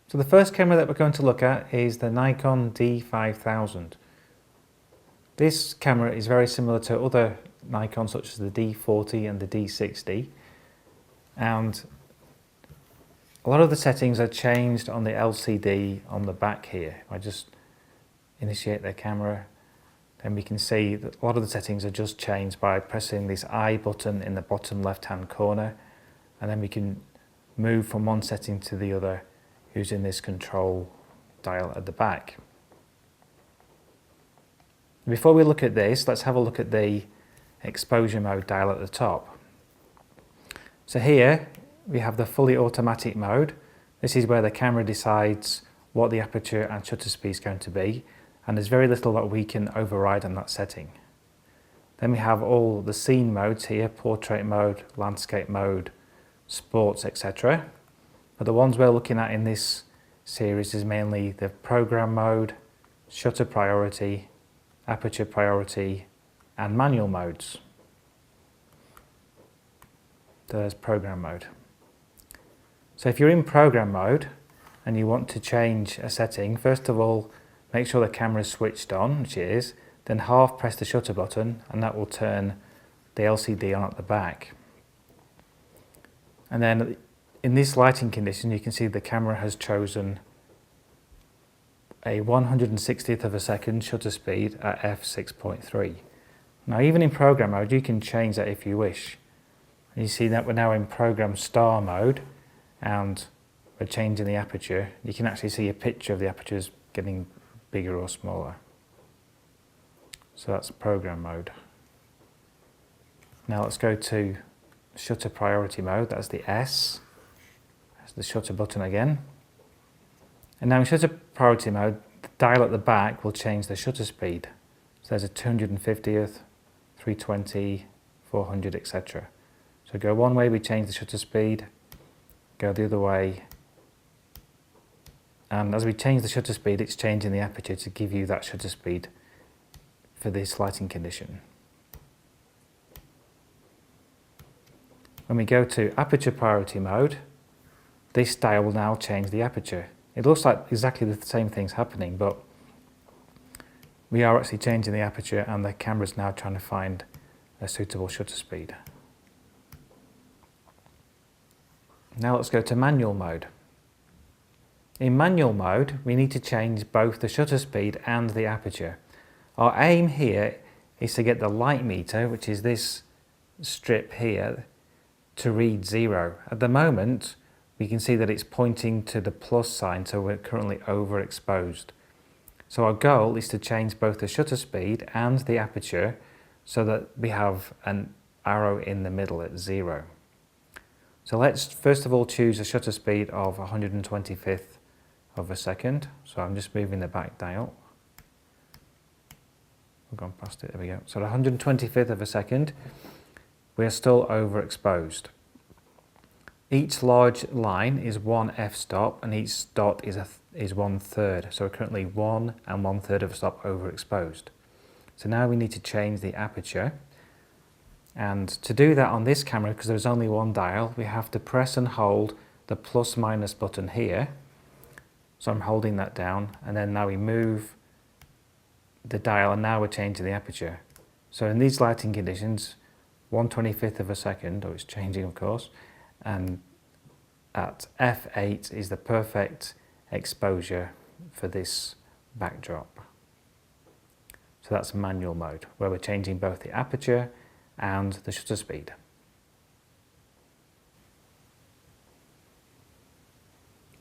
So the first camera that we're going to look at is the Nikon D5000. This camera is very similar to other Nikons such as the D40 and the D60, and a lot of the settings are changed on the LCD on the back here. If I just initiate the camera, then we can see that a lot of the settings are just changed by pressing this I button in the bottom left hand corner, and then we can move from one setting to the other using this control dial at the back. Before we look at this, let's have a look at the exposure mode dial at the top. So here we have the fully automatic mode. This is where the camera decides what the aperture and shutter speed is going to be, and there's very little that we can override on that setting. Then we have all the scene modes here: portrait mode, landscape mode, sports, etc. But the ones we're looking at in this series is mainly the program mode, shutter priority, aperture priority, and manual modes. There's program mode. So if you're in program mode and you want to change a setting, first of all, make sure the camera is switched on, which it is, then half press the shutter button and that will turn the LCD on at the back. And then in this lighting condition, you can see the camera has chosen a 1/160th of a second shutter speed at f6.3. Now even in program mode you can change that if you wish. And you see that we're now in program star mode and we're changing the aperture. You can actually see a picture of the apertures getting bigger or smaller. So that's program mode. Now let's go to shutter priority mode, that's the S. That's the shutter button again. And now in shutter priority mode, the dial at the back will change the shutter speed. So there's a 250th, 320, 400, etc. So go one way, we change the shutter speed, go the other way. And as we change the shutter speed, it's changing the aperture to give you that shutter speed for this lighting condition. When we go to aperture priority mode, this dial will now change the aperture. It looks like exactly the same thing's happening, but we are actually changing the aperture and the camera's now trying to find a suitable shutter speed. Now let's go to manual mode. In manual mode, we need to change both the shutter speed and the aperture. Our aim here is to get the light meter, which is this strip here, to read 0. At the moment, we can see that it's pointing to the plus sign, so we're currently overexposed. So our goal is to change both the shutter speed and the aperture so that we have an arrow in the middle at 0. So let's first of all choose a shutter speed of 125th of a second. So I'm just moving the back dial. We've gone past it, there we go. So at 125th of a second, we are still overexposed. Each large line is one f-stop and each dot is 1/3. So we're currently 1 1/3 of a stop overexposed. So now we need to change the aperture. And to do that on this camera, because there's only one dial, we have to press and hold the plus minus button here. So I'm holding that down, and then now we move the dial and now we're changing the aperture. So in these lighting conditions, 1/25th of a second, or it's changing of course, and at f8 is the perfect exposure for this backdrop. So that's manual mode, where we're changing both the aperture and the shutter speed.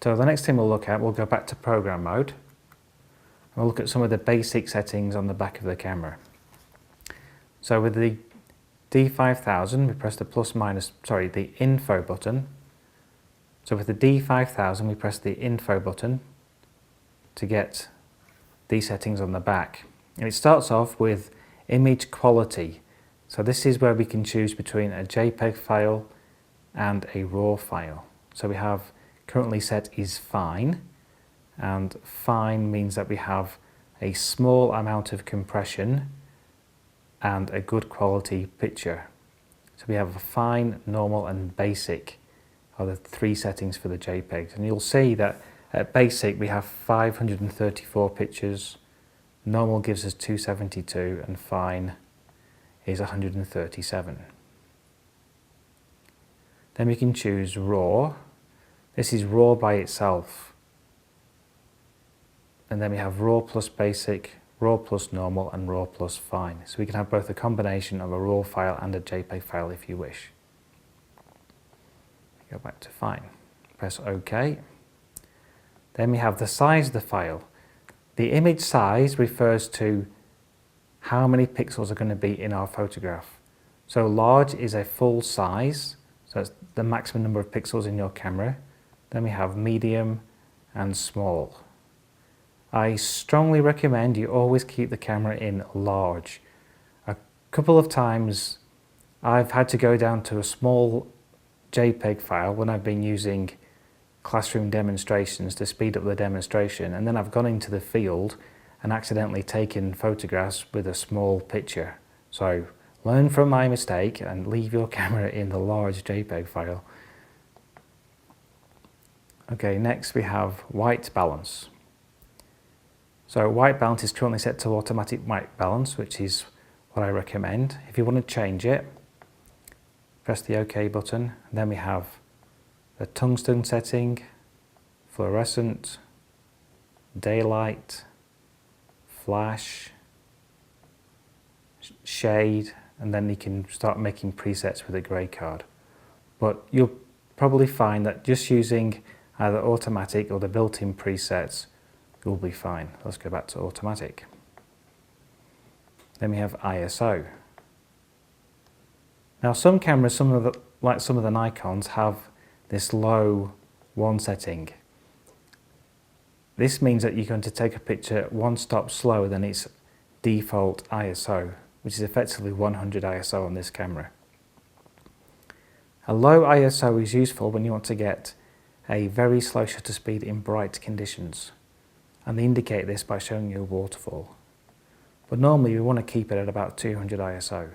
So the next thing we'll look at, we'll go back to program mode. We'll look at some of the basic settings on the back of the camera. So with the D5000, we press the info button. So with the D5000, we press the info button to get these settings on the back. And it starts off with image quality. So this is where we can choose between a JPEG file and a RAW file. So we have currently set is fine, and fine means that we have a small amount of compression and a good quality picture. So we have a fine, normal and basic are the three settings for the JPEGs, and you'll see that At basic we have 534 pictures, normal gives us 272 and fine is 137. Then we can choose RAW. This is RAW by itself. And then we have RAW plus basic, RAW plus normal and RAW plus fine. So we can have both a combination of a RAW file and a JPEG file if you wish. Go back to fine. Press OK. Then we have the size of the file. The image size refers to how many pixels are going to be in our photograph. So large is a full size, so it's the maximum number of pixels in your camera. Then we have medium and small. I strongly recommend you always keep the camera in large. A couple of times I've had to go down to a small JPEG file when I've been using classroom demonstrations to speed up the demonstration, and then I've gone into the field and accidentally taken photographs with a small picture. So learn from my mistake and leave your camera in the large JPEG file. Okay, next we have white balance. So white balance is currently set to automatic white balance, which is what I recommend. If you want to change it, press the OK button. Then we have the tungsten setting, fluorescent, daylight, flash, shade, and then you can start making presets with a grey card. But you'll probably find that just using either automatic or the built-in presets, you'll be fine. Let's go back to automatic. Then we have ISO. Now some cameras, like some of the Nikons, have this low 1 setting. This means that you're going to take a picture one stop slower than its default ISO, which is effectively 100 ISO on this camera. A low ISO is useful when you want to get a very slow shutter speed in bright conditions, and they indicate this by showing you a waterfall. But normally we want to keep it at about 200 ISO.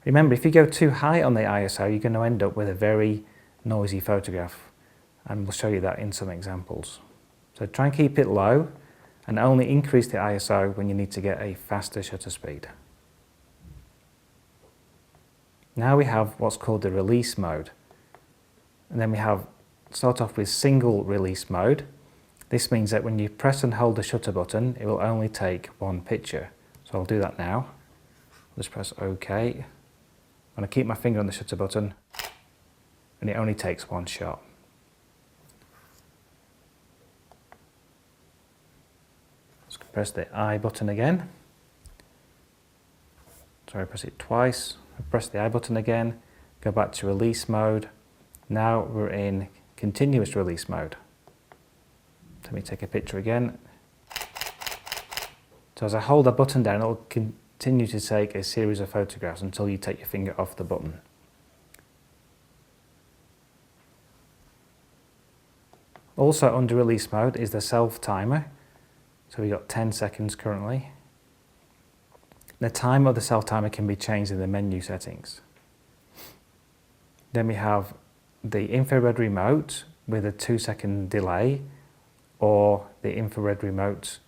Remember, if you go too high on the ISO, you're going to end up with a very noisy photograph, and we'll show you that in some examples. So try and keep it low and only increase the ISO when you need to get a faster shutter speed. Now we have what's called the release mode. And then we start off with single release mode. This means that when you press and hold the shutter button, it will only take one picture. So I'll do that now. Just press OK. I'm going to keep my finger on the shutter button, and it only takes one shot. Let's press the I button again. Sorry, press it twice. Press the I button again, go back to release mode. Now we're in continuous release mode. Let me take a picture again. So as I hold the button down, it will continue to take a series of photographs until you take your finger off the button. Also under release mode is the self timer. So we've got 10 seconds currently. The time of the self timer can be changed in the menu settings. Then we have the infrared remote with a 2-second delay, or the infrared remote.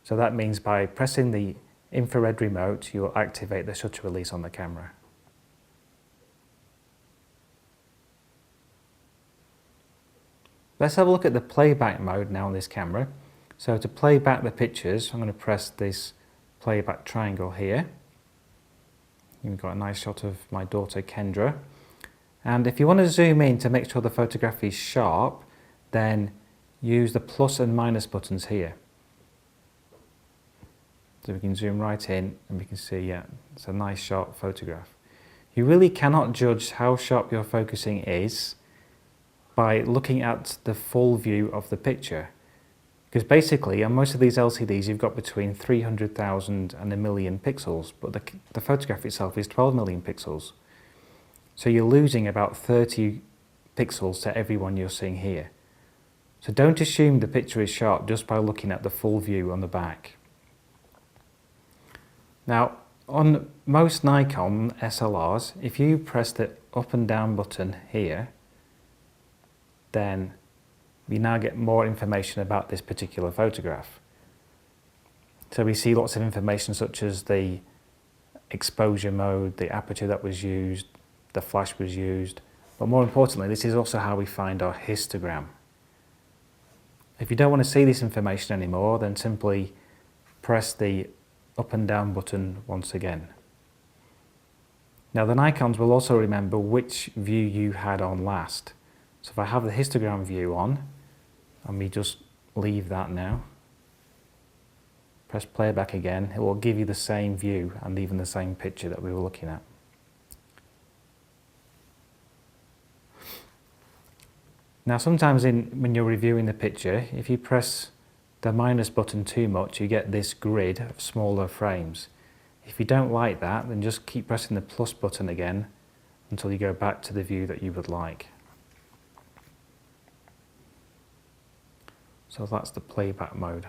So that means by pressing the infrared remote, you will activate the shutter release on the camera. Let's have a look at the playback mode now on this camera. So to play back the pictures, I'm going to press this playback triangle here. You've got a nice shot of my daughter Kendra. And if you want to zoom in to make sure the photograph is sharp, then use the plus and minus buttons here. So we can zoom right in and we can see, yeah, it's a nice sharp photograph. You really cannot judge how sharp your focusing is by looking at the full view of the picture. Because basically on most of these LCDs you've got between 300,000 and 1 million pixels, but the photograph itself is 12 million pixels. So you're losing about 30 pixels to every one you're seeing here. So don't assume the picture is sharp just by looking at the full view on the back. Now on most Nikon SLRs, if you press the up and down button here, then we now get more information about this particular photograph. So we see lots of information such as the exposure mode, the aperture that was used, the flash was used, but more importantly, this is also how we find our histogram. If you don't want to see this information anymore, then simply press the up and down button once again. Now the Nikons will also remember which view you had on last. So if I have the histogram view on, and we just leave that now, press playback again, it will give you the same view and even the same picture that we were looking at. Now sometimes when you're reviewing the picture, if you press the minus button too much, you get this grid of smaller frames. If you don't like that, then just keep pressing the plus button again until you go back to the view that you would like. So that's the playback mode.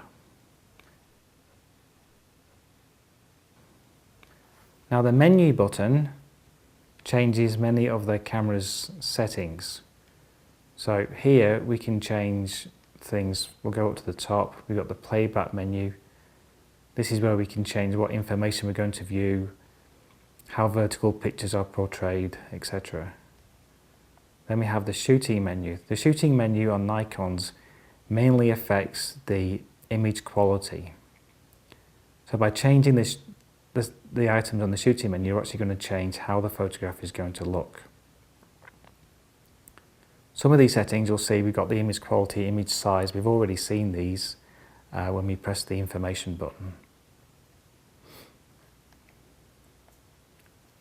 Now the menu button changes many of the camera's settings. So here we can change things. We'll go up to the top, we've got the playback menu. This is where we can change what information we're going to view, how vertical pictures are portrayed, etc. Then we have the shooting menu. The shooting menu on Nikons mainly affects the image quality. So by changing the items on the shooting menu, you're actually going to change how the photograph is going to look. Some of these settings you'll see we've got the image quality, image size. We've already seen these when we press the information button.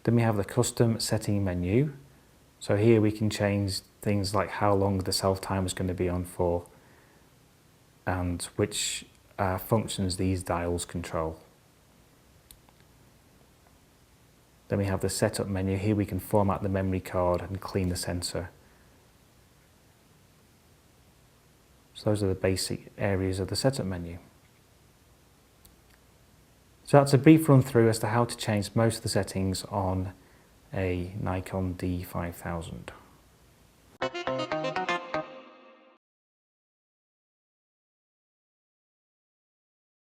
Then we have the custom setting menu. So here we can change things like how long the self timer is going to be on for and which functions these dials control. Then we have the setup menu. Here we can format the memory card and clean the sensor. So those are the basic areas of the setup menu. So that's a brief run through as to how to change most of the settings on a Nikon D5000.